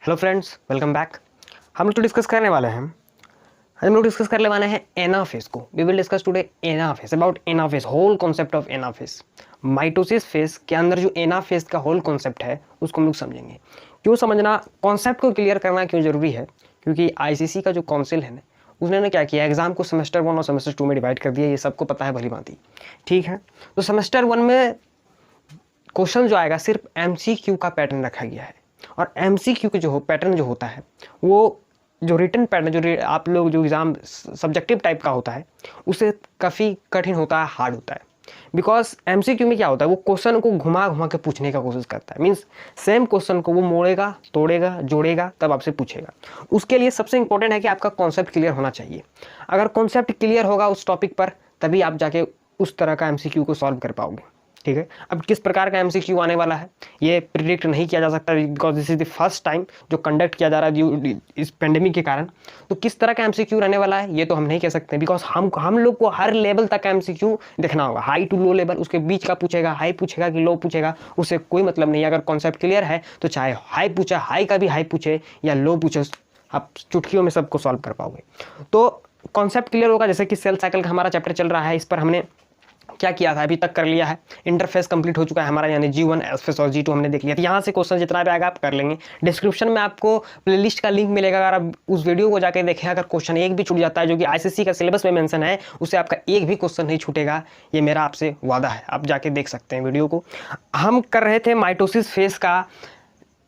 Hello friends, welcome back. हम लोग तो डिस्कस करने वाले हैं हम लोग डिस्कस करने वाले हैं एनाफेज को। We will discuss today anaphase, about anaphase, whole concept of anaphase. Mitosis phase के अंदर जो एनाफेज का होल कॉन्सेप्ट है उसको हम लोग समझेंगे। क्यों समझना, कॉन्सेप्ट को क्लियर करना क्यों जरूरी है? क्योंकि आईसीसी का जो काउंसिल है ना, उसने क्या किया, एग्जाम को सेमेस्टर 1 और सेमेस्टर 2 में डिवाइड कर दिया। ये सबको पता है भली भांति, ठीक है। तो सेमेस्टर 1 में क्वेश्चन जो आएगा सिर्फ एमसीक्यू का पैटर्न रखा गया है, और एमसीक्यू के जो पैटर्न जो होता है वो जो रिटन पैटर्न जो आप लोग जो एग्ज़ाम सब्जेक्टिव टाइप का होता है उससे काफ़ी कठिन होता है, हार्ड होता है। बिकॉज एमसीक्यू में क्या होता है, वो क्वेश्चन को घुमा घुमा के पूछने का कोशिश करता है। मीन्स सेम क्वेश्चन को वो मोड़ेगा, तोड़ेगा, जोड़ेगा, तब आपसे पूछेगा। उसके लिए सबसे इंपॉर्टेंट है कि आपका कॉन्सेप्ट क्लियर होना चाहिए। अगर कॉन्सेप्ट क्लियर होगा उस टॉपिक पर, तभी आप जाके उस तरह का एमसीक्यू को सॉल्व कर पाओगे, ठीक है। अब किस प्रकार का एमसीक्यू आने वाला है ये प्रिडिक्ट नहीं किया जा सकता, because this is the first time जो कंडक्ट किया जा रहा है इस पेंडेमिक के कारण। तो किस तरह का एमसीक्यू रहने वाला है ये तो हम नहीं कह सकते, बिकॉज हम लोग को हर लेवल तक एमसीक्यू देखना होगा। हाई टू लो लेवल, उसके बीच का पूछेगा, हाई पूछेगा कि लो पूछेगा, उससे कोई मतलब नहीं है। अगर कॉन्सेप्ट क्लियर है तो चाहे हाई पूछे, हाई का भी हाई पूछे या लो पूछे, आप चुटकियों में सबको सॉल्व कर पाओगे। तो कॉन्सेप्ट क्लियर होगा। जैसे कि सेल साइकिल का हमारा चैप्टर चल रहा है, इस पर हमने क्या किया था, अभी तक कर लिया है। इंटरफेस कंप्लीट हो चुका है हमारा, यानी G1, S फेस और G2 हमने देख लिया। तो यहाँ से क्वेश्चन जितना भी आएगा आप कर लेंगे। डिस्क्रिप्शन में आपको प्लेलिस्ट का लिंक मिलेगा, अगर आप उस वीडियो को जाकर देखें। अगर क्वेश्चन एक भी छूट जाता है जो कि आईसीसी का सिलेबस में मेंशन है, उससे आपका एक भी क्वेश्चन नहीं छूटेगा, ये मेरा आपसे वादा है। आप जाके देख सकते हैं वीडियो को। हम कर रहे थे माइटोसिस फेस का,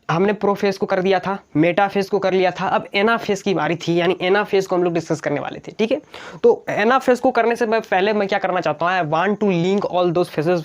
हमने प्रो फेज को कर दिया था, मेटा फेज को कर लिया था। अब एना फेज की बारी थी, यानी एना फेज को हम लोग डिस्कस करने वाले थे, ठीक है। तो एना फेज को करने से पहले मैं क्या करना चाहता हूँ, I want to link all those phases,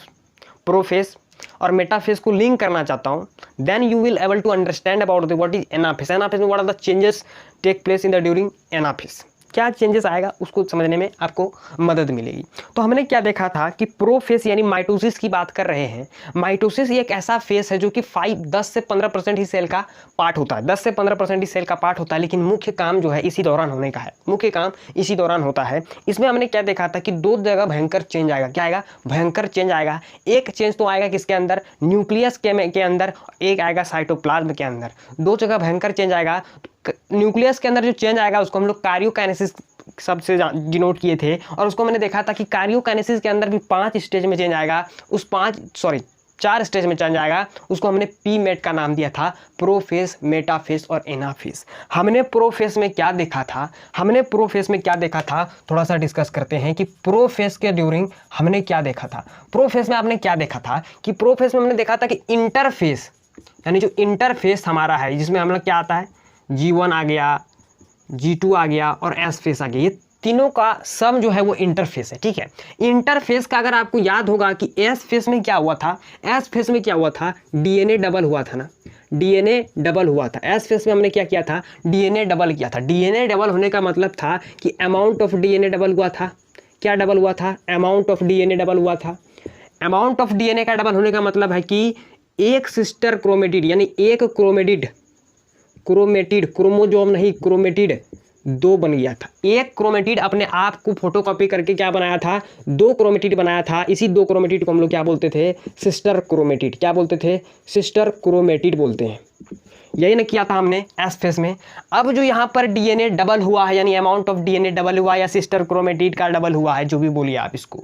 prophase और मेटा फेज को लिंक करना चाहता हूँ। Then you will able to understand about the what is anaphase. Anaphase में what are the changes take place in the during anaphase, क्या changes आएगा उसको समझने में आपको मदद मिलेगी। तो हमने क्या देखा था कि प्रो फेस यानी माइटोसिस की बात कर रहे हैं। माइटोसिस एक ऐसा फेस है जो कि 10 से 15% ही सेल का पार्ट होता है, 10 से 15% ही सेल का पार्ट होता है, लेकिन मुख्य काम जो है इसी दौरान होने का है, मुख्य काम इसी दौरान होता है। इसमें हमने क्या देखा था कि दो जगह भयंकर चेंज आएगा। क्या आएगा? भयंकर चेंज आएगा। एक चेंज तो आएगा किसके अंदर, न्यूक्लियस के अंदर, एक आएगा साइटोप्लाज्म के अंदर। दो जगह भयंकर चेंज आएगा। न्यूक्लियस के अंदर जो चेंज आएगा उसको हम लोग कार्योकाइनेसिस सबसे डिनोट किए थे, और उसको मैंने देखा था कि कार्योकाइनेसिस के अंदर भी 5 स्टेज में चेंज आएगा। उस 4 स्टेज में चेंज आएगा, उसको हमने पी मेट का नाम दिया था, प्रोफेस, मेटाफेस और एनाफेस। हमने प्रोफेस में क्या देखा था, थोड़ा सा डिस्कस करते हैं कि प्रोफेस के ड्यूरिंग हमने क्या देखा था। प्रोफेस में आपने क्या देखा था कि प्रोफेस में हमने देखा था कि इंटरफेस, यानी जो इंटरफेस हमारा है, जिसमें हम लोग क्या आता है, G1 आ गया, G2 आ गया और S फेस आ गया। ये तीनों का सम जो है वो इंटरफेस है, ठीक है। इंटरफेस का अगर आपको याद होगा कि S फेस में क्या हुआ था, S फेस में क्या हुआ था, DNA डबल हुआ था ना, DNA डबल हुआ था। S फेस में हमने क्या किया था, DNA डबल किया था। DNA डबल होने का मतलब था कि अमाउंट ऑफ DNA डबल हुआ था। क्या डबल हुआ था? अमाउंट ऑफ DNA डबल हुआ था। अमाउंट ऑफ DNA का डबल होने का मतलब है कि एक सिस्टर क्रोमेटिड, यानी एक क्रोमोजोम नहीं, क्रोमेटिड 2 बन गया था। एक क्रोमेटिड अपने आप को फोटोकॉपी करके क्या बनाया था, 2 क्रोमेटिड बनाया था। इसी 2 क्रोमेटिड को हम लोग क्या बोलते थे, सिस्टर क्रोमेटिड। क्या बोलते थे? सिस्टर क्रोमेटिड बोलते हैं। यही ना किया था हमने एस फेस में। अब जो यहाँ पर डीएनए डबल हुआ है, यानी अमाउंट ऑफ डीएनए डबल हुआ या सिस्टर क्रोमेटिड का डबल हुआ है, जो भी बोलिए आप इसको,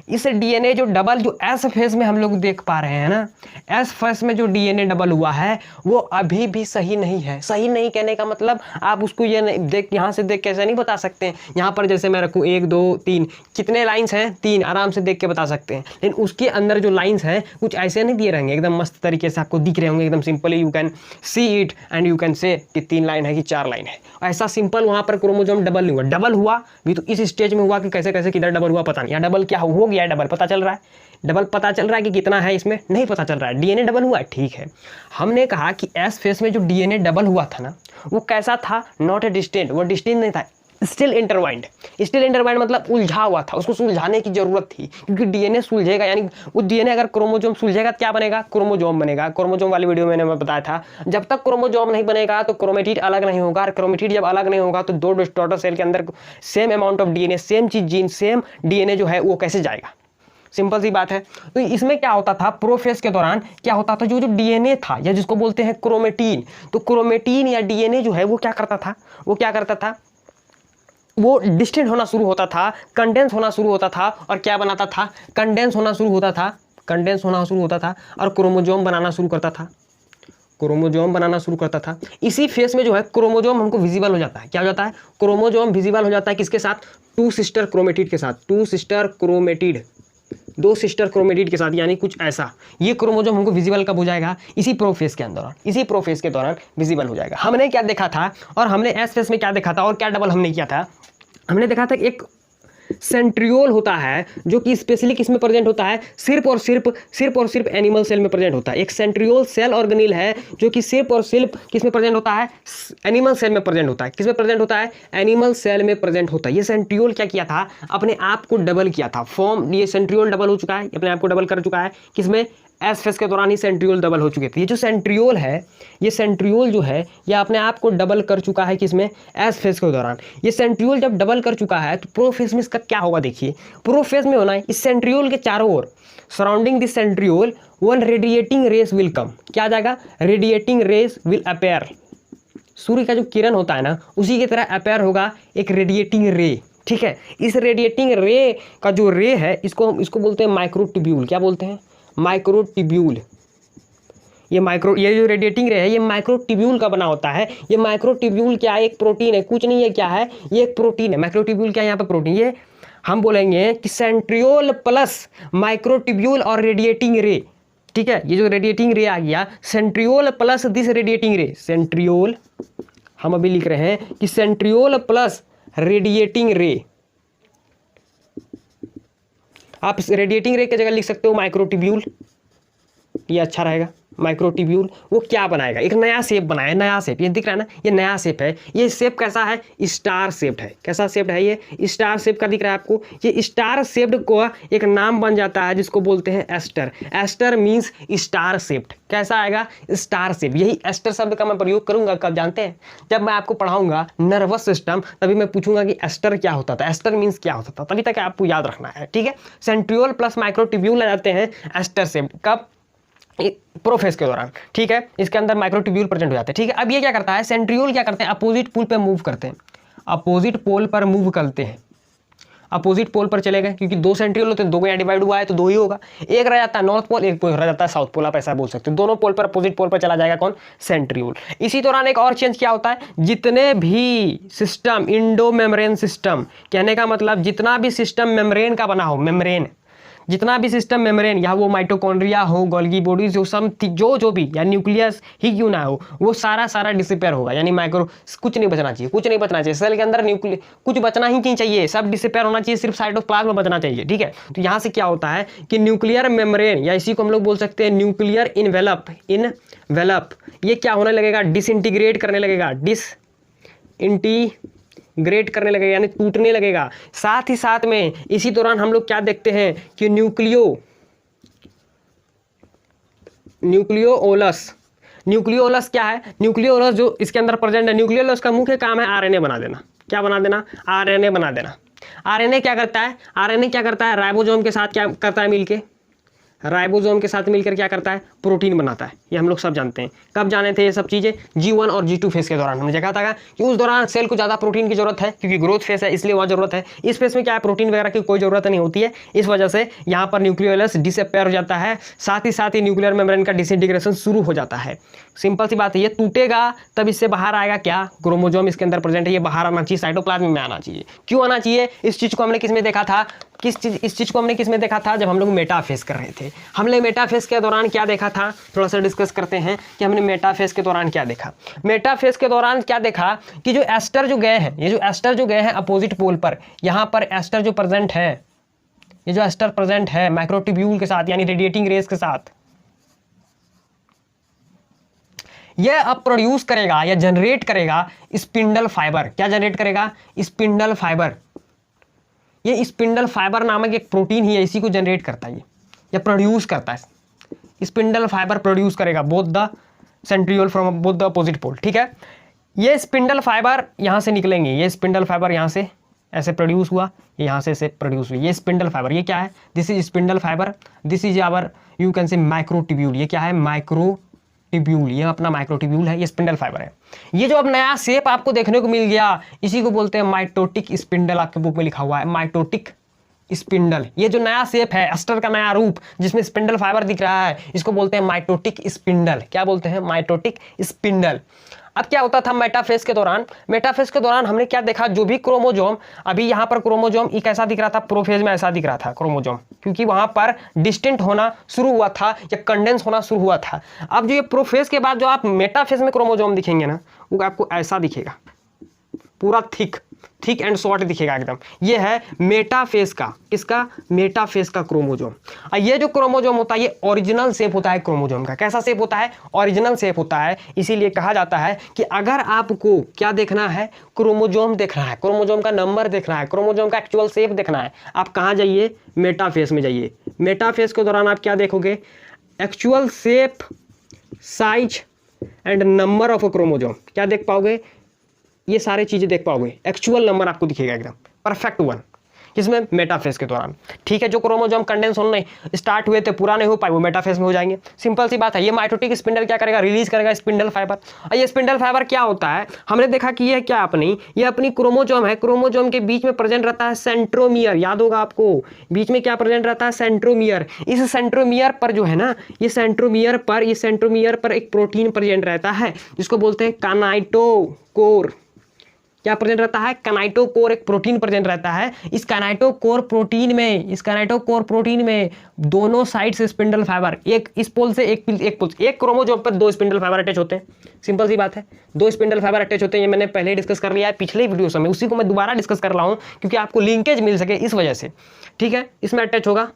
इस डीएनए जो डबल जो एस फेस में हम लोग देख पा रहे हैं ना, एस फेस में जो डीएनए डबल हुआ है वो अभी भी सही नहीं है। सही नहीं कहने का मतलब आप उसको ये देख, यहाँ से देख कैसे नहीं बता सकते हैं। यहाँ पर जैसे मैं रखूँ 1 2 3, कितने लाइन्स हैं, 3, आराम से देख के बता सकते हैं। लेकिन उसके अंदर जो लाइन्स हैं कुछ ऐसे नहीं दिए रहेंगे, एकदम मस्त तरीके से आपको दिख रहे होंगे, एकदम simply you can see it and you can से कि 3 लाइन है कि 4 लाइन है। ऐसा सिंपल वहाँ पर क्रोमोसोम डबल नहीं हुआ। डबल हुआ भी तो इस स्टेज में हुआ कि कैसे कैसे किधर डबल हुआ पता नहीं। यहाँ डबल क्या हो गया है, डबल पता चल रहा है, डबल पता चल रहा है कि कितना है, इसमें नहीं पता चल रहा है। डीएनए डबल हुआ है, ठीक है। हमने कहा कि एस फेस में जो डीएनए डबल हुआ था ना, वो कैसा था, नॉट ए डिस्टेंट, वो डिस्टेंट नहीं था, स्टिल इंटरवाइंड। स्टिल इंटरवाइंड मतलब उलझा हुआ था, उसको सुलझाने की जरूरत थी, क्योंकि डीएनए सुलझेगा, यानी वो डीएनए अगर क्रोमोजोम सुलझेगा क्या बनेगा, क्रोमोजोम बनेगा। क्रोमोजोम वाली वीडियो में मैंने बताया था, जब तक क्रोमोजोम नहीं बनेगा तो क्रोमेटिड अलग नहीं होगा, और क्रोमेटिड जब अलग नहीं होगा तो 2 डॉटर सेल के अंदर same amount of DNA, same चीज, जीन, सेम डीएनए जो है वो कैसे जाएगा, सिंपल सी बात है। तो इसमें क्या होता था, प्रोफेज के दौरान क्या होता था, जो जो डीएनए था या जिसको बोलते हैं क्रोमेटीन, तो क्रोमेटीन या डीएनए जो है वो क्या करता था, वो डिस्टेंट होना शुरू होता था, कंडेंस होना शुरू होता था, और क्या बनाता था, कंडेंस होना शुरू होता था और क्रोमोजोम बनाना शुरू करता था। इसी फेस में जो है क्रोमोजोम हमको विजिबल हो जाता है। क्या हो जाता है, क्रोमोजोम विजिबल हो जाता है किसके साथ, टू सिस्टर क्रोमेटिड के साथ, दो सिस्टर क्रोमेटिड के साथ, यानी कुछ ऐसा। ये क्रोमोजोम हमको विजिबल कब हो जाएगा, इसी प्रोफेज के दौरान विजिबल हो जाएगा। हमने क्या देखा था, और हमने एस फेस में क्या देखा था, और क्या डबल हमने किया था, हमने देखा था कि एक सेंट्रियोल होता है जो कि स्पेशली किस में प्रेजेंट होता है, सिर्फ और सिर्फ एनिमल सेल में प्रेजेंट होता है। एक सेंट्रियोल सेल ऑर्गेनिल है जो कि सिर्फ और सिर्फ किस में प्रेजेंट होता है, एनिमल सेल में प्रेजेंट होता है। किस में प्रेजेंट होता है, एनिमल सेल में प्रेजेंट होता है। ये सेंट्रियोल क्या किया था, अपने आप को डबल किया था, फॉर्म, ये सेंट्रियोल डबल हो चुका है, अपने आप को डबल कर चुका है, किसमें, एस फेस के दौरान ही सेंट्रियोल डबल हो चुके थे। ये जो सेंट्रियोल है, ये सेंट्रियोल जो है ये अपने आप को डबल कर चुका है, किसमें, एस फेस के दौरान। ये सेंट्रियोल जब डबल कर चुका है तो प्रोफेज में इसका क्या होगा, देखिए प्रोफेज में होना है, इस सेंट्रियोल के चारों ओर surrounding this centriole one radiating rays will come. क्या आ जाएगा, रेडिएटिंग रेस विल अपेयर। सूर्य का जो किरण होता है ना, उसी की तरह अपेयर होगा एक रेडिएटिंग रे। ठीक है, इस रेडिएटिंग रे का जो रे है, इसको बोलते हैं माइक्रोट्यूब्यूल। क्या बोलते हैं, माइक्रोट्यूब्यूल। ये जो रेडिएटिंग रे है ये माइक्रोट्यूब्यूल का बना होता है। ये माइक्रोट्यूब्यूल क्या है, एक प्रोटीन है, कुछ नहीं है, क्या है, ये एक प्रोटीन है। माइक्रोट्यूब्यूल क्या है, यहाँ पे प्रोटीन। ये हम बोलेंगे कि सेंट्रियोल प्लस माइक्रोट्यूब्यूल और रेडिएटिंग रे। ठीक है, ये जो रेडिएटिंग रे आ गया, सेंट्रियोल प्लस दिस रेडिएटिंग रे, सेंट्रियोल, हम अभी लिख रहे हैं कि सेंट्रियोल प्लस रेडिएटिंग रे। आप रेडिएटिंग रे की जगह लिख सकते हो माइक्रोट्यूब्यूल, ये अच्छा रहेगा। माइक्रोट्यूब्यूल वो क्या बनाएगा, एक नया शेप बनाया, नया शेप, ये दिख रहा है ना, ये नया शेप है। ये शेप कैसा है, स्टार शेप्ड है। कैसा शेप्ड है, ये स्टार शेप का दिख रहा है आपको। ये स्टार शेप्ड को एक नाम बन जाता है जिसको बोलते हैं aster. Aster means star shaped. कैसा आएगा, स्टार शेप। यही एस्टर शब्द का मैं प्रयोग करूंगा कब, जानते हैं, जब मैं आपको पढ़ाऊंगा नर्वस सिस्टम, तभी मैं पूछूंगा कि एस्टर क्या होता था, एस्टर मीन्स क्या होता था, तभी तक आपको याद रखना है। ठीक है, सेंट्रियोल प्लस माइक्रोट्यूब्यूल आ जाते हैं एस्टर शेप्ड, कब, प्रोफेज के दौरान। ठीक है, इसके अंदर माइक्रोट्यूब्यूल प्रेजेंट हो जाते हैं। ठीक है, अब ये क्या करता है, सेंट्रियोल क्या करते हैं, अपोजिट पोल पे मूव करते हैं, अपोजिट पोल पर मूव करते हैं, अपोजिट पोल पर चले गए, क्योंकि दो सेंट्रियोल होते हैं, दो को यहाँ डिवाइड हुआ है तो दो ही होगा। एक रह जाता है नॉर्थ पोल, एक रह जाता है साउथ पोल, आप ऐसा बोल सकते हो। दोनों पोल पर, अपोजिट पोल पर चला जाएगा कौन, सेंट्रियोल। इसी दौरान एक और चेंज क्या होता है, जितने भी सिस्टम, इंडो मेम्ब्रेन सिस्टम, कहने का मतलब जितना भी सिस्टम मेम्ब्रेन का बना हो, मेम्ब्रेन, जितना भी सिस्टम मेम्ब्रेन, या वो माइटोकॉन्ड्रिया हो, गोल्गी बॉडीज, जो भी, या न्यूक्लियस ही क्यों ना हो, वो सारा डिसिपेयर होगा। यानी माइक्रो, कुछ नहीं बचना चाहिए, सेल के अंदर न्यूक्लियस कुछ बचना ही नहीं चाहिए, सब डिसिपेयर होना चाहिए, सिर्फ साइटोप्लाज्म बचना चाहिए। ठीक है, तो यहाँ से क्या होता है कि न्यूक्लियर मेम्ब्रेन, या इसी को हम लोग बोल सकते हैं न्यूक्लियर इनवेलप, ये क्या होने लगेगा, डिसइंटीग्रेट करने लगेगा, ग्रेट करने लगेगा, यानी टूटने लगेगा। साथ ही साथ में इसी दौरान हम लोग क्या देखते हैं कि न्यूक्लियोलस क्या है, न्यूक्लियोलस जो इसके अंदर प्रेजेंट है, न्यूक्लियोलस का मुख्य काम है आरएनए बना देना। क्या बना देना, आरएनए बना देना। आरएनए क्या करता है, राइबोसोम के साथ क्या करता है, मिलके राइबोसोम के साथ मिलकर क्या करता है, प्रोटीन बनाता है। ये हम लोग सब जानते हैं। कब जाने थे ये सब चीज़ें, G1 और G2 फेस के दौरान। हमने देखा था कि उस दौरान सेल को ज़्यादा प्रोटीन की जरूरत है, क्योंकि ग्रोथ फेस है, इसलिए वहाँ जरूरत है। इस फेस में क्या है, प्रोटीन वगैरह की कोई जरूरत नहीं होती है, इस वजह से यहाँ पर न्यूक्लियोलस डिसअपेयर हो जाता है। साथ ही न्यूक्लियर मेम्ब्रेन का डिसइंटीग्रेशन शुरू हो जाता है। सिंपल सी बात है, ये टूटेगा तब इससे बाहर आएगा क्या, क्रोमोसोम इसके अंदर प्रेजेंट है, ये बाहर आना चाहिए, साइटोप्लाज्म में आना चाहिए। क्यों आना चाहिए, इस चीज़ को हमने किस में देखा था, इस चीज़ को हमने किस में देखा था, जब हम लोग मेटाफेज कर रहे थे। हमने मेटाफेज के दौरान क्या देखा था, थोड़ा सा डिस्कस करते हैं कि हमने मेटाफेज के दौरान क्या देखा। मेटाफेज के दौरान क्या देखा कि जो एस्टर जो गए हैं, ये जो एस्टर जो गए हैं अपोजिट पोल पर, यहाँ पर एस्टर जो प्रेजेंट है, ये जो एस्टर प्रेजेंट है माइक्रोट्यूब्यूल के साथ, यानी रेडिएटिंग रेस के साथ, यह अब प्रोड्यूस करेगा या जनरेट करेगा स्पिंडल फाइबर। क्या जनरेट करेगा, स्पिंडल फाइबर। ये स्पिंडल फाइबर नामक एक प्रोटीन ही है, इसी को जनरेट करता है ये, या प्रोड्यूस करता है। स्पिंडल फाइबर प्रोड्यूस करेगा both the centriole from both the opposite pole. ठीक है, ये स्पिंडल फाइबर यहाँ से निकलेंगे, ये स्पिंडल फाइबर यहाँ से ऐसे प्रोड्यूस हुआ, यहाँ से ऐसे प्रोड्यूस हुई, ये स्पिंडल फाइबर। ये क्या है? This is spindle fibre, this is our you can say microtubule. ये क्या है? माइक्रोट्यूब्यूल। ये अपना माइक्रोट्यूब्यूल है, ये स्पिंडल फाइबर है। ये जो अब नया शेप आपको देखने को मिल गया, इसी को बोलते हैं माइटोटिक स्पिंडल। आपके बुक में लिखा हुआ है माइटोटिक स्पिंडल। ये जो नया शेप है, अस्टर का नया रूप जिसमें स्पिंडल फाइबर दिख रहा है, इसको बोलते हैं माइटोटिक स्पिंडल। क्या बोलते हैं? Mitotic spindle. अब क्या होता था मेटाफेज के दौरान? मेटाफेज के दौरान हमने क्या देखा? जो भी क्रोमोजोम, अभी यहाँ पर क्रोमोजोम एक ऐसा दिख रहा था, प्रोफेज में ऐसा दिख रहा था क्रोमोजोम, क्योंकि वहां पर डिस्टिंक्ट होना शुरू हुआ था या कंडेंस होना शुरू हुआ था। अब जो ये प्रोफेज के बाद जो आप मेटाफेज में क्रोमोजोम दिखेंगे ना, वो आपको ऐसा दिखेगा, पूरा थिक एंड शॉर्ट दिखेगा एकदम। ये है मेटाफेज का, किसका? मेटाफेज का क्रोमोजोम। और ये जो क्रोमोजोम होता है, ये ओरिजिनल शेप होता है क्रोमोजोम का। कैसा शेप होता है? ओरिजिनल शेप होता है। इसीलिए कहा जाता है कि अगर आपको क्या देखना है? क्रोमोजोम देखना है, क्रोमोजोम का नंबर देखना है, क्रोमोजोम का एक्चुअल शेप देखना है, आप कहाँ जाइए? मेटाफेज में जाइए। मेटाफेज के दौरान आप क्या देखोगे? Actual shape, size and number of a chromosome. क्या देख पाओगे? ये सारे चीजें देख पाओगे। एक्चुअल नंबर आपको दिखेगा एकदम परफेक्ट वन, किसमें? मेटाफेज के दौरान। ठीक है, जो क्रोमोजोम कंडेंस होने स्टार्ट हुए थे, पूरा नहीं हो पाए, वो मेटाफेज में हो जाएंगे। सिंपल सी बात है। ये माइटोटिक स्पिंडल क्या करेगा? रिलीज करेगा स्पिंडल फाइबर। और ये स्पिंडल फाइबर क्या होता है? हमने देखा कि ये क्या ये अपनी क्रोमोजोम है। क्रोमोजोम के बीच में प्रेजेंट रहता है सेंट्रोमियर। याद होगा आपको, बीच में क्या प्रेजेंट रहता है? सेंट्रोमियर। इस सेंट्रोमियर पर जो है ना, ये सेंट्रोमियर पर एक प्रोटीन प्रेजेंट रहता है, जिसको बोलते हैं काइनेटोकोर। क्या प्रेजेंट रहता है? काइनेटोकोर एक प्रोटीन प्रेजेंट रहता है। इस काइनेटोकोर प्रोटीन में दोनों साइड से स्पिंडल फाइबर, एक इस पोल से एक पोल से, एक क्रोमोजोम पर दो स्पिंडल फाइबर अटैच होते हैं। सिंपल सी बात है, दो स्पिंडल फाइबर अटैच होते हैं। ये मैंने पहले ही डिस्कस कर लिया है पिछले वीडियो में, उसी को मैं दोबारा डिस्कस कर रहा हूँ क्योंकि आपको लिंकेज मिल सके इस वजह से। ठीक है, इसमें अटैच होगा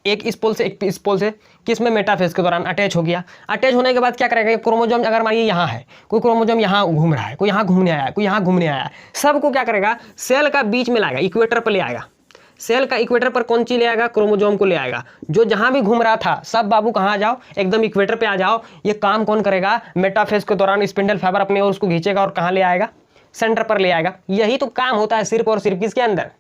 एक इस पोल से एक इस पोल से, किसमें? मेटाफेज के दौरान अटैच हो गया। अटैच होने के बाद क्या करेगा? क्रोमोजोम अगर मानिए यहाँ है, कोई क्रोमोजोम यहाँ घूम रहा है, कोई यहाँ घूमने आया है, कोई यहाँ घूमने आया है, सबको क्या करेगा? सेल का बीच में लाएगा, इक्वेटर पर ले आएगा। सेल का इक्वेटर पर कौन चीज ले आएगा? क्रोमोजोम को ले आएगा। जो जहां भी घूम रहा था, सब बाबू कहाँ आ जाओ? एकदम इक्वेटर पे आ जाओ। ये काम कौन करेगा? मेटाफेज के दौरान स्पिंडल फाइबर अपने और उसको खींचेगा और कहाँ ले आएगा? सेंटर पर ले आएगा। यही तो काम होता है सिर्फ और सिर्फ किसके अंदर?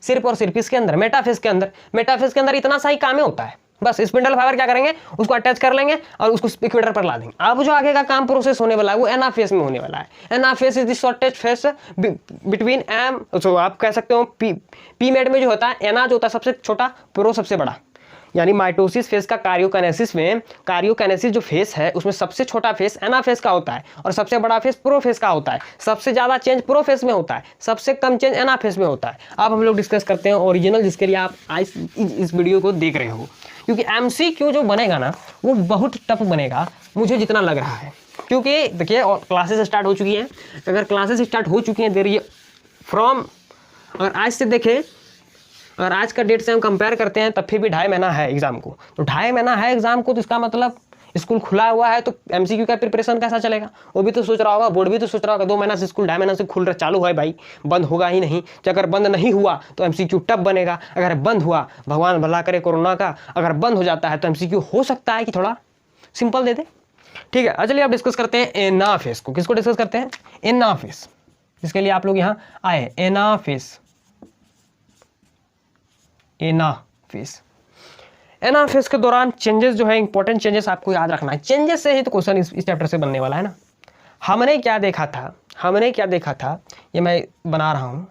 सिर्फ और सिर्फ किसके अंदर? मेटाफेज के अंदर। मेटाफेज के अंदर इतना सा ही काम ही होता है। बस स्पिंडल फाइबर क्या करेंगे? उसको अटैच कर लेंगे और उसको इक्वेटर पर ला देंगे। अब जो आगे का काम प्रोसेस होने वाला है वो एनाफेज में होने वाला है। Anaphase is the shortest phase between M, तो आप कह सकते हो पी मेड में जो होता है, एना जो होता है सबसे छोटा, प्रो सबसे बड़ा। यानी माइटोसिस फेज का कार्योकाइनेसिस में, कार्योकाइनेसिस जो फेज है उसमें सबसे छोटा फेज एनाफेज का होता है और सबसे बड़ा फेज प्रोफेज का होता है। सबसे ज्यादा चेंज प्रोफेज में होता है, सबसे कम चेंज एनाफेज में होता है। अब हम लोग डिस्कस करते हैं ओरिजिनल, जिसके लिए आप आज इस वीडियो को देख रहे हो, क्योंकि एमसीक्यू जो बनेगा ना वो बहुत टफ बनेगा मुझे जितना लग रहा है। क्योंकि देखिए क्लासेस स्टार्ट हो चुकी हैं। अगर क्लासेस स्टार्ट हो चुकी हैं, देर फ्रॉम, अगर आज से देखें, अगर आज का डेट से हम कंपेयर करते हैं, तब फिर भी 2.5 महीना है एग्जाम को। तो 2.5 महीना है एग्जाम को, तो इसका मतलब स्कूल खुला हुआ है, तो एमसीक्यू का प्रिपरेशन कैसा चलेगा? वो भी तो सोच रहा होगा, बोर्ड भी तो सोच रहा होगा 2 महीना से स्कूल 2.5 महीना से खुल रहा चालू है भाई, बंद होगा ही नहीं। तो अगर बंद नहीं हुआ तो एमसीक्यू टफ बनेगा। अगर बंद हुआ, भगवान भला करे कोरोना का, अगर बंद हो जाता है तो एमसीक्यू हो सकता है कि थोड़ा सिंपल दे दे। ठीक है, चलिए आप डिस्कस करते हैं एनाफेज को। किसको डिस्कस करते हैं? एनाफेज, जिसके लिए आप लोग यहाँ आए। एनाफेज, एनाफेज के दौरान चेंजेस जो है, इंपॉर्टेंट चेंजेस आपको याद रखना है। चेंजेस से ही तो क्वेश्चन इस चैप्टर से बनने वाला है ना। हमने क्या देखा था, ये मैं बना रहा हूं।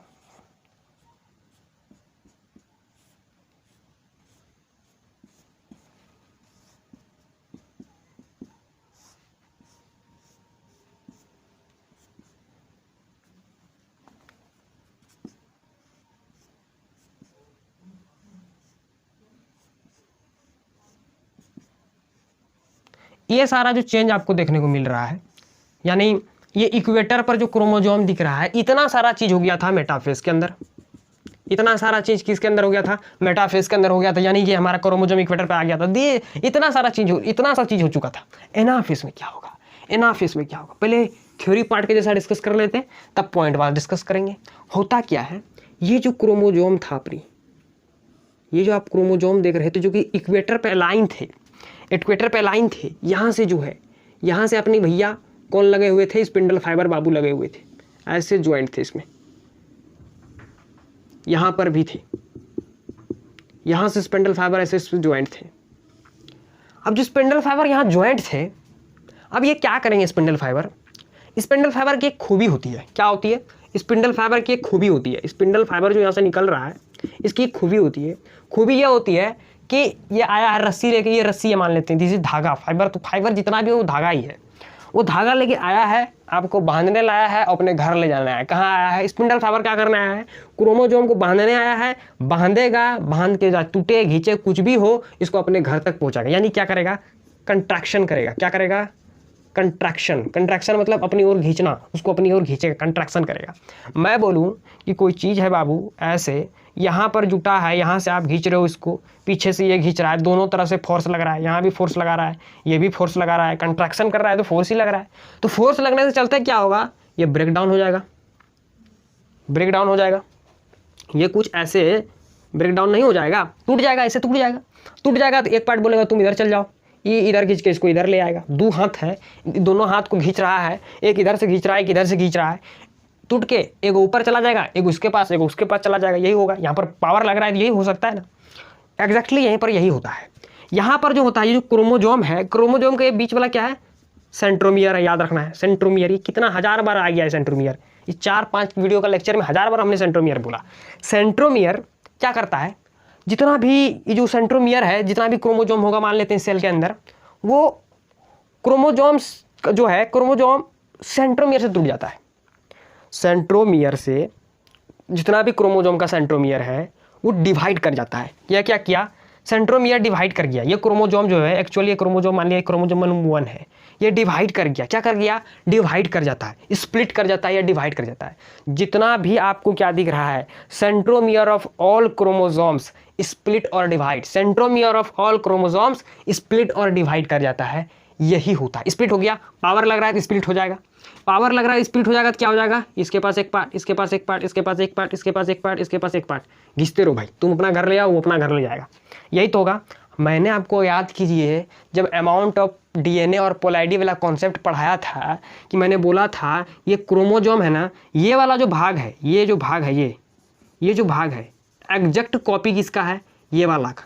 ये सारा जो चेंज आपको देखने को मिल रहा है, यानी ये इक्वेटर पर जो क्रोमोजोम दिख रहा है, इतना सारा चीज हो गया था मेटाफेज के अंदर। इतना सारा चीज किसके अंदर हो गया था? मेटाफेज के अंदर हो गया था। यानी कि हमारा क्रोमोजोम इक्वेटर पे आ गया था। इतना सा चीज हो चुका था। एनाफेज में क्या होगा? एनाफेज में क्या होगा? पहले थ्योरी पार्ट के जैसा डिस्कस कर लेते हैं, तब पॉइंट वाइज डिस्कस करेंगे। होता क्या है, ये जो क्रोमोजोम था अपनी, ये जो आप क्रोमोजोम देख रहे थे जो कि इक्वेटर पे अलाइन थे, यहाँ से जो है, यहाँ से अपनी भैया कौन लगे हुए थे? स्पिंडल फाइबर बाबू लगे हुए थे, ऐसे ज्वाइंट थे इसमें। यहाँ पर भी थे, यहाँ से स्पिंडल फाइबर ऐसे ज्वाइंट थे। अब जो स्पिंडल फाइबर यहाँ ज्वाइंट थे, अब ये क्या करेंगे स्पिंडल फाइबर? स्पिंडल फाइबर की एक खूबी होती है, क्या होती है? स्पिंडल फाइबर की एक खूबी होती है। स्पिंडल फाइबर जो यहाँ से निकल रहा है, इसकी एक खूबी होती है। खूबी यह होती है कि ये आया है रस्सी लेके, ये रस्सी ये मान लेते हैं, दिस धागा, फाइबर, तो फाइबर जितना भी वो धागा ही है। वो धागा लेके आया है, आपको बांधने लाया है, अपने घर ले जाना है। कहाँ आया है? स्पिंडल फाइबर क्या करने आया है? क्रोमोसोम को बांधने आया है। बांधेगा, बांध के टूटे घींचे कुछ भी हो, इसको अपने घर तक पहुंचाएगा। यानी क्या करेगा? कंट्रैक्शन करेगा। क्या करेगा? कंट्रैक्शन। कंट्रैक्शन मतलब अपनी ओर खींचना, उसको अपनी ओर खींचेगा, कंट्रैक्शन करेगा। मैं बोलूँ कि कोई चीज़ है बाबू, ऐसे यहाँ पर जुटा है, यहाँ से आप खींच रहे हो इसको, पीछे से ये खींच रहा है, दोनों तरफ से फोर्स लग रहा है, यहाँ भी फोर्स लगा रहा है, ये भी फोर्स लगा रहा है, कंट्रैक्शन कर रहा है तो फोर्स ही लग रहा है। तो फोर्स लगने से चलते क्या होगा? ये ब्रेक डाउन हो जाएगा, ब्रेक डाउन हो जाएगा। ये कुछ ऐसे ब्रेक डाउन नहीं हो जाएगा, टूट जाएगा, ऐसे टूट जाएगा। टूट जाएगा तो एक पार्ट बोलेगा तुम इधर चल जाओ, ये इधर खींच के इसको इधर ले आएगा। दो हाथ है, दोनों हाथ को खींच रहा है, एक इधर से खींच रहा है, एक इधर से खींच रहा है, टूट के एक ऊपर चला जाएगा, एक उसके पास, एक उसके पास चला जाएगा। यही होगा, यहाँ पर पावर लग रहा है, यही हो सकता है ना। एग्जैक्टली यहीं पर यही होता है। यहाँ पर जो होता है, ये जो क्रोमोजोम है, क्रोमोजोम के बीच वाला क्या है? सेंट्रोमियर है, याद रखना है। सेंट्रोमियर, ये कितना 1000 बार आ गया है सेंट्रोमियर, इस 4-5 वीडियो का लेक्चर में 1000 बार हमने सेंट्रोमियर बोला। सेंट्रोमियर क्या करता है? जितना भी ये जो सेंट्रोमियर है, जितना भी क्रोमोजोम होगा मान लेते हैं सेल के अंदर, वो क्रोमोजोम्स जो है, क्रोमोजोम सेंट्रोमियर से टूट जाता है। सेंट्रोमियर से जितना भी क्रोमोजोम का सेंट्रोमियर है वो डिवाइड कर जाता है। यह क्या किया? सेंट्रोमियर डिवाइड कर गया। ये क्रोमोजोम जो है, एक्चुअली ये क्रोमोजोम मान लिया क्रोमोजोम 1 है, ये डिवाइड कर गया। क्या कर गया? डिवाइड कर जाता है, स्प्लिट कर जाता है या डिवाइड कर जाता है। जितना भी आपको क्या दिख रहा है, centromere of all chromosomes split और divide, centromere of all chromosomes split और डिवाइड कर जाता है। यही होता है। स्प्लिट हो गया, पावर लग रहा है तो स्प्लिट हो जाएगा, पावर लग रहा है स्प्लिट हो जाएगा तो क्या हो जाएगा? इसके पास एक पार्ट, इसके पास एक पार्ट, इसके पास एक पार्ट, इसके पास एक पार्ट, इसके पास एक पार्ट, घिसते रहो भाई। तुम अपना घर ले आओ, वो अपना घर ले जाएगा। यही तो होगा। मैंने आपको याद कीजिए, जब अमाउंट ऑफ डीएनए और पोलैरिटी वाला कॉन्सेप्ट पढ़ाया था, कि मैंने बोला था ये क्रोमोजोम है ना, ये वाला जो भाग है, ये जो भाग है, ये जो भाग है, एग्जैक्ट कॉपी किसका है? ये वाला का।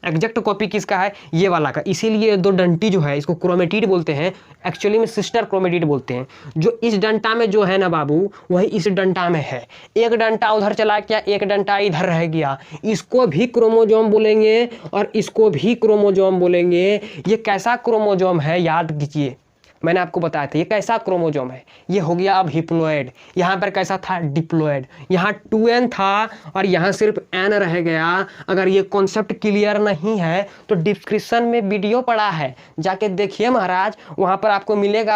एग्जैक्ट कॉपी किसका है? ये वाला का। इसीलिए दो डंटी जो है, इसको क्रोमेटिड बोलते हैं, एक्चुअली में सिस्टर क्रोमेटिड बोलते हैं। जो इस डंटा में जो है ना बाबू, वही इस डंटा में है। एक डंटा उधर चला गया, एक डंटा इधर रह गया, इसको भी क्रोमोजोम बोलेंगे और इसको भी क्रोमोजोम बोलेंगे। ये कैसा क्रोमोजोम है याद कीजिए, मैंने आपको बताया था ये कैसा क्रोमोजोम है। ये हो गया अब हिप्लोइड। यहाँ पर कैसा था? डिप्लोइड। यहाँ 2n था और यहाँ सिर्फ n रह गया। अगर ये कॉन्सेप्ट क्लियर नहीं है तो डिस्क्रिप्शन में वीडियो पड़ा है, जाके देखिए महाराज, वहाँ पर आपको मिलेगा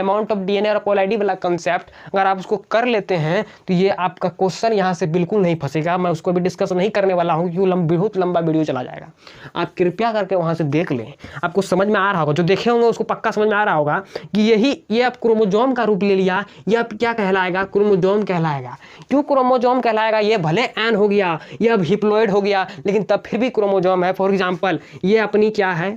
अमाउंट ऑफ डीएनए और पोलैरिटी वाला कॉन्सेप्ट। अगर आप उसको कर लेते हैं तो ये आपका क्वेश्चन यहाँ से बिल्कुल नहीं फंसेगा। मैं उसको भी डिस्कस नहीं करने वाला हूँ, क्योंकि बहुत लंबा वीडियो चला जाएगा। आप कृपया करके वहाँ से देख लें, आपको समझ में आ रहा होगा। जो देखे होंगे उसको पक्का समझ में आ रहा होगा कि ये अब क्रोमोजोम का रूप ले लिया। ये अब क्या कहलाएगा? क्रोमोजोम कहलाएगा। क्यों क्रोमोजोम कहलाएगा? ये भले एन हो गया, ये अब हिप्लोइड हो गया, लेकिन तब फिर भी क्रोमोजोम है। फॉर एग्जांपल ये अपनी क्या है?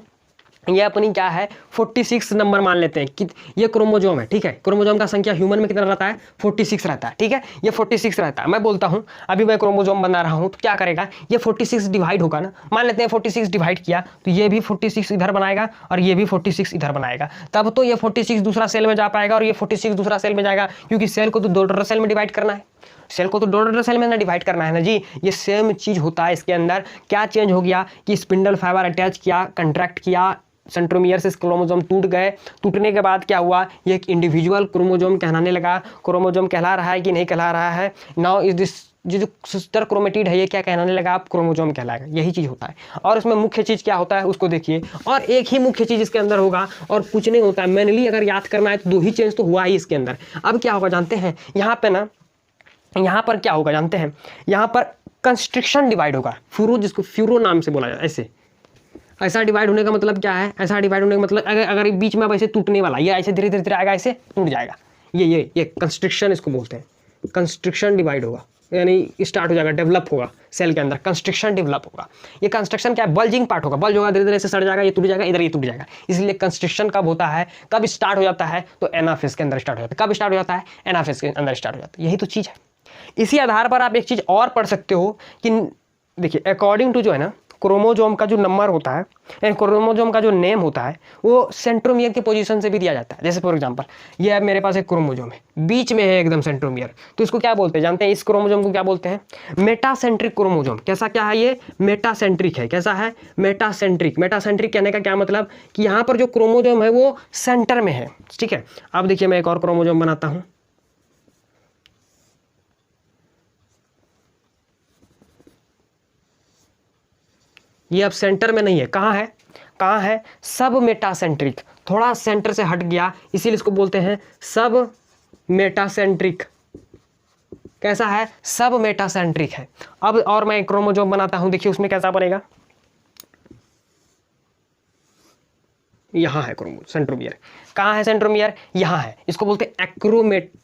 ये अपनी क्या है? 46 नंबर मान लेते हैं कि ये क्रोमोजोम है, ठीक है। क्रोमोजोम का संख्या ह्यूमन में कितना रहता है? 46 रहता है, ठीक है। ये 46 रहता है। मैं बोलता हूँ अभी मैं क्रोमोजोम बना रहा हूँ तो क्या करेगा? ये 46 डिवाइड होगा ना, मान लेते हैं 46 डिवाइड किया तो ये भी 46 इधर बनाएगा और ये भी 46 इधर बनाएगा। तब तो ये 46 दूसरा सेल में जा पाएगा और ये 46 दूसरा सेल में जाएगा, क्योंकि सेल को तो डॉटर सेल में डिवाइड करना है। सेल को तो डॉटर सेल में ना डिवाइड करना है ना जी। ये सेम चीज होता है इसके अंदर। क्या चेंज हो गया कि स्पिंडल फाइबर अटैच किया, कंट्रैक्ट किया, सेंट्रोमियर से क्रोमोजोम टूट गए। टूटने के बाद क्या हुआ? ये एक इंडिविजुअल क्रोमोजोम कहलाने लगा। क्रोमोजोम कहला रहा है कि नहीं कहला रहा है? नाउ इज दिस जो सिस्टर क्रोमेटिड है ये क्या कहलाने लगा? आप क्रोमोजोम कहलाएगा। यही चीज़ होता है। और इसमें मुख्य चीज़ क्या होता है उसको देखिए, और एक ही मुख्य चीज़ इसके अंदर होगा और कुछ नहीं होता है। मेनली अगर याद करना है तो दो ही चेंज तो हुआ ही इसके अंदर। अब क्या होगा जानते हैं? यहाँ पे ना, यहाँ पर क्या होगा जानते हैं? यहाँ पर कंस्ट्रिक्शन डिवाइड होगा। फ्यूरो, जिसको फ्यूरो नाम से बोला जाता है। ऐसा डिवाइड होने का मतलब क्या है? ऐसा डिवाइड होने का मतलब अगर बीच में अब ऐसे टूटने वाला, ये ऐसे धीरे धीरे आएगा, ऐसे टूट जाएगा। ये कंस्ट्रिक्शन इसको बोलते हैं। कंस्ट्रिक्शन डिवाइड होगा, यानी स्टार्ट हो जाएगा, डेवलप होगा सेल के अंदर। कंस्ट्रिक्शन डेवलप होगा। ये कंस्ट्रक्शन क्या है? बल्जिंग पार्ट होगा, बल्ज होगा, धीरे धीरे से सड़ जाएगा, ये टूट जाएगा, इधर ये टूट जाएगा। इसलिए कंस्ट्रिक्शन कब होता है? कब स्टार्ट हो जाता है? तो एनाफेज के अंदर स्टार्ट हो जाता है। कब स्टार्ट हो जाता है? एनाफेज के अंदर स्टार्ट हो जाता है। यही तो चीज़ है। इसी आधार पर आप एक चीज़ और पढ़ सकते हो कि देखिए अकॉर्डिंग टू जो है ना क्रोमोजोम का जो नंबर होता है, क्रोमोजोम का जो नेम होता है, वो सेंट्रोमियर के पोजीशन से भी दिया जाता है। जैसे फॉर एग्जांपल ये अब मेरे पास एक क्रोमोजोम है, बीच में है एकदम सेंट्रोमियर, तो इसको क्या बोलते हैं जानते हैं? इस क्रोमोजोम को क्या बोलते हैं? Metacentric chromosome. कैसा क्या है ये? मेटासेंट्रिक है। कैसा है? मेटासेंट्रिक। मेटासेंट्रिक कहने का क्या मतलब कि यहाँ पर जो क्रोमोजोम है वो सेंटर में है। ठीक है, अब देखिए मैं एक और क्रोमोजोम बनाता हूँ। ये अब सेंटर में नहीं है, कहाँ है? कहाँ है? सब मेटासेंट्रिक, थोड़ा सेंटर से हट गया, इसीलिए इसको बोलते हैं सब मेटासेंट्रिक। कैसा है? सब मेटासेंट्रिक है। अब और मैं क्रोमोजोम बनाता हूं, देखिए उसमें कैसा बनेगा। यहां है सेंट्रोमियर। कहाँ है सेंट्रोमियर? यहां है। इसको बोलते हैं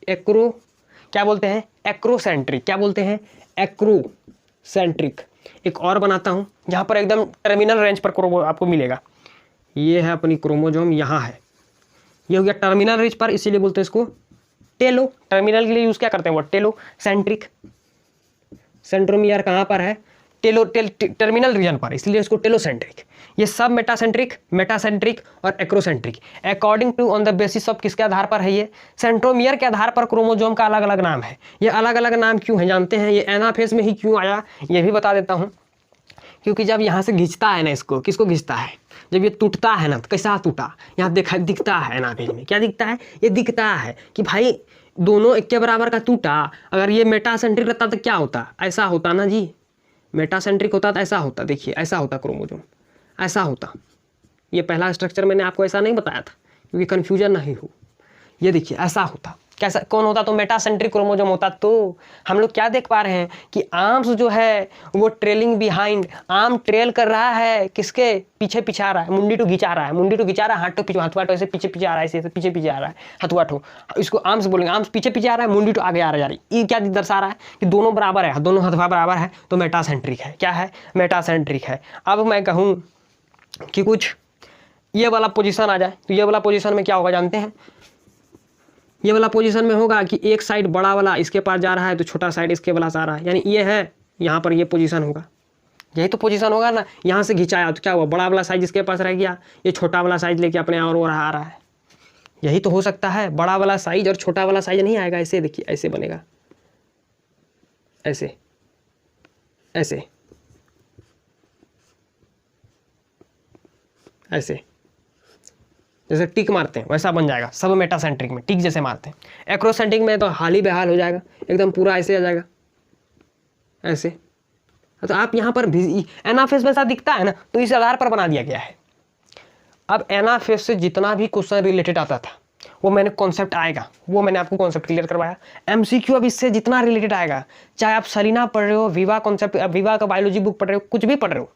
एक्रो क्या बोलते हैं? एक्रोसेंट्रिक। क्या बोलते हैं? एक्रोसेंट्रिक। एक और बनाता हूं, जहां पर एकदम टर्मिनल रेंज पर आपको मिलेगा। ये है अपनी क्रोमोजोम, यहाँ है। ये हो गया टर्मिनल रेंज पर, इसीलिए बोलते हैं इसको टेलो। टर्मिनल के लिए यूज क्या करते हैं? वो टेलो सेंट्रिक। सेंट्रोमियर कहाँ पर है? टर्मिनल रीजन पर, इसलिए इसको टेलोसेंट्रिक। ये सब मेटासेंट्रिक और acrocentric according to on the basis of किसके आधार पर है? ये सेंट्रोमियर के आधार पर क्रोमोजोम का अलग अलग नाम है। ये अलग अलग नाम क्यों है जानते हैं? ये एनाफेज में ही क्यों आया ये भी बता देता हूँ। क्योंकि जब यहाँ से घिंचता है ना, इसको किसको घिंचता है? जब ये टूटता है ना, तो कैसा टूटा? यहाँ दिखता है एनाफेज में। क्या दिखता है? ये दिखता है कि भाई दोनों एक के बराबर का टूटा। अगर ये मेटासेंट्रिक रहता तो क्या होता? ऐसा होता ना जी। मेटासेंट्रिक होता तो ऐसा होता, देखिए ऐसा होता क्रोमोजोम, ऐसा होता। ये पहला स्ट्रक्चर मैंने आपको ऐसा नहीं बताया था क्योंकि कन्फ्यूजन नहीं हो। ये देखिए ऐसा होता। कैसा कौन होता? तो मेटासेंट्रिक क्रोमोजोम होता। तो हम लोग क्या देख पा रहे हैं कि आर्म्स जो है वो ट्रेलिंग बिहाइंड, आर्म ट्रेल कर रहा है, किसके पीछे पीछे आ रहा है? मुंडी टू घिंचा रहा है, मुंडी टू घिंचा रहा है, हाथों पीछे, हथुआ ऐसे पीछे पीछे आ रहा है, ऐसे पीछे पीछे आ रहा है, हथुआ ठो, इसको आर्म्स बोलेंगे। आर्म्स पीछे पीछे आ रहा है, मुंडी टू आगे आ रहा है। ये क्या दर्शा रहा है? कि दोनों बराबर है, दोनों हथुआ बराबर है, तो मेटासेंट्रिक है। क्या है? मेटासेंट्रिक है। अब मैं कहूँ कि कुछ ये वाला पोजीशन आ जाए, तो ये वाला पोजीशन में क्या होगा जानते हैं? ये वाला पोजीशन में होगा कि एक साइड बड़ा वाला इसके पास जा रहा है, तो छोटा साइड इसके पास आ रहा है, यानी ये है, यहाँ पर ये पोजीशन होगा। यही तो पोजीशन होगा ना। यहाँ से खिंचाया तो क्या हुआ? बड़ा वाला साइज इसके पास रह गया, ये छोटा वाला साइज लेके अपने और आ रहा है। यही तो हो सकता है। बड़ा वाला साइज और छोटा वाला साइज नहीं आएगा। ऐसे देखिए, ऐसे बनेगा, ऐसे ऐसे ऐसे, जैसे टिक मारते हैं वैसा बन जाएगा। सब मेटासेंट्रिक में टिक जैसे मारते हैं। एक्रोसेंट्रिक में तो हाल ही बेहाल हो जाएगा, एकदम पूरा ऐसे आ जाएगा, ऐसे। तो आप यहाँ पर एनाफेस वैसा दिखता है ना, तो इस आधार पर बना दिया गया है। अब एनाफेस से जितना भी क्वेश्चन रिलेटेड आता था वो मैंने कॉन्सेप्ट आएगा, वो मैंने आपको कॉन्सेप्ट क्लियर करवाया। एमसीक्यू अब इससे जितना रिलेटेड आएगा, चाहे आप सलीना पढ़ रहे हो, विवा कॉन्सेप्ट, विवा का बायोलॉजी बुक पढ़ रहे हो, कुछ भी पढ़ रहे हो,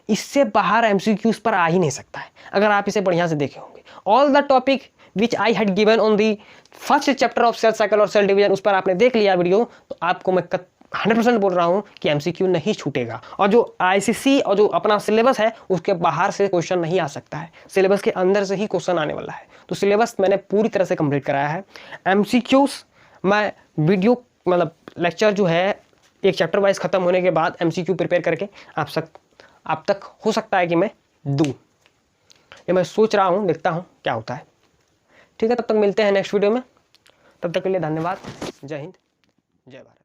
इससे बाहर एमसीक्यूज पर आ ही नहीं सकता है अगर आप इसे बढ़िया से देखे होंगे। All the topic which I had given on the first chapter of cell cycle और सेल डिवीजन, उस पर आपने देख लिया वीडियो, तो आपको मैं 100% बोल रहा हूं कि एमसीक्यू नहीं छूटेगा। और जो आईसीसी और जो अपना सिलेबस है उसके बाहर से क्वेश्चन नहीं आ सकता है, सिलेबस के अंदर से ही क्वेश्चन आने वाला है। तो सिलेबस मैंने पूरी तरह से कंप्लीट कराया है। एमसीक्यूज मैं वीडियो मतलब लेक्चर जो है एक चैप्टर वाइज खत्म होने के बाद एमसीक्यू प्रिपेयर करके आप तक हो सकता है कि मैं दूं। ये मैं सोच रहा हूँ, देखता हूँ क्या होता है। ठीक है, तब तक मिलते हैं नेक्स्ट वीडियो में। तब तक के लिए धन्यवाद। जय हिंद, जय भारत।